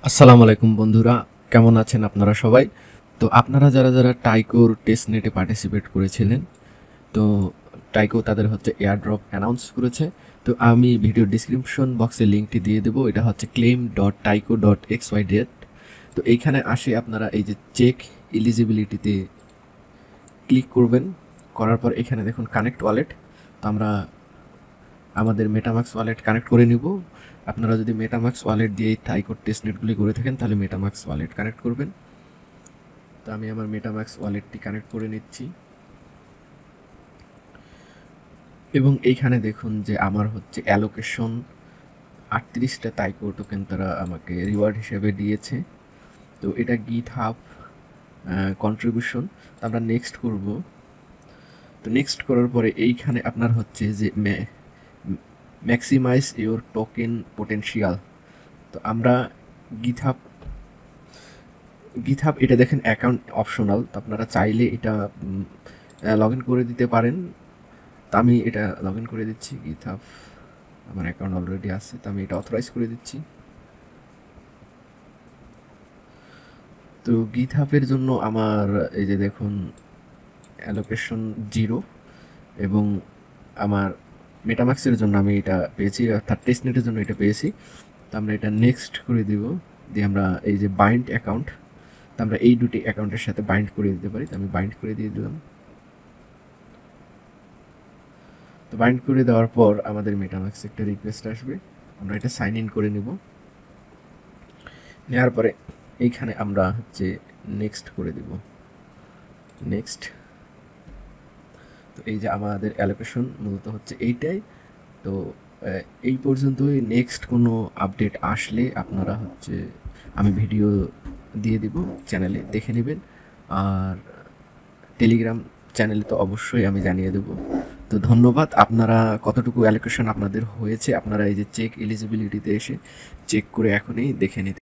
আসসালামু আলাইকুম বন্ধুরা, কেমন আছেন আপনারা সবাই? তো আপনারা যারা যারা টাইকোর টেস্ট নেটে পার্টিসিপেট করেছিলেন, তো টাইকো তাদের হচ্ছে এয়ারড্রপ অ্যানাউন্স করেছে। তো আমি ভিডিও ডিসক্রিপশন বক্সে লিঙ্কটি দিয়ে দেবো। এটা হচ্ছে claim.taiko.xyz। তো এইখানে আসে আপনারা এই যে চেক এলিজিবিলিটিতে ক্লিক করবেন। করার পর এখানে দেখুন কানেক্ট ওয়ালেট। তো আমরা আমাদের মেটামাক্স ওয়ালেট কানেক্ট করে নিব। আপনারা যদি মেটামাক্স ওয়ালেট দিয়ে টাইকোর টেস্ট নেটগুলি করে থাকেন তাহলে মেটামাক্স ওয়ালেট কানেক্ট করবেন। তো আমি আমার মেটামাক্স ওয়ালেটটি কানেক্ট করে নিচ্ছি এবং এইখানে দেখুন যে আমার হচ্ছে অ্যালোকেশন 38টা টাইকো টোকেন তারা আমাকে রিওয়ার্ড হিসেবে দিয়েছে। তো এটা গিটহাব কন্ট্রিবিউশন। তো আমরা নেক্সট করব। তো নেক্সট করার পরে এইখানে আপনার হচ্ছে যে ম্যাক্সিমাইজ ইওর টোকেন পোটেনশিয়াল। তো আমরা গিটহাব এটা দেখেন অ্যাকাউন্ট অপশনাল। তো আপনারা চাইলে এটা লগ ইন করে দিতে পারেন। তো আমি এটা লগ ইন করে দিচ্ছি। গিটহাব আমার অ্যাকাউন্ট অলরেডি আছে, তো আমি এটা অথরাইজ করে দিচ্ছি। তো গিটহাবের জন্য আমার এই যে দেখুন অ্যালোকেশন 0 এবং আমার মেটামাক্সের জন্য আমি এটা পেয়েছি, অর্থাৎ টেস্টনেটের জন্য এটা পেয়েছি। তো আমরা এটা নেক্সট করে দিব। দিয়ে আমরা এই যে বাইন্ড অ্যাকাউন্ট, তো আমরা এই দুটি অ্যাকাউন্টের সাথে বাইন্ড করে দিতে পারি। তো আমি বাইন্ড করে দিয়ে দিলাম। তো বাইন্ড করে দেওয়ার পর আমাদের মেটামাক্সে একটা রিকোয়েস্ট আসবে, আমরা এটা সাইন ইন করে নিব। নেওয়ার পরে এইখানে আমরা হচ্ছে নেক্সট করে দিব। নেক্সট। তো এই যে আমাদের অ্যালোকেশন মূলত হচ্ছে এইটাই। তো এই পর্যন্তই। নেক্সট কোনো আপডেট আসলে আপনারা হচ্ছে আমি ভিডিও দিয়ে দিব, চ্যানেলে দেখে নেবেন। আর টেলিগ্রাম চ্যানেলে তো অবশ্যই আমি জানিয়ে দেব। তো ধন্যবাদ। আপনারা কতটুকু অ্যালোকেশন আপনাদের হয়েছে আপনারা এই যে চেক এলিজিবিলিটিতে এসে চেক করে এখনই দেখে নিতে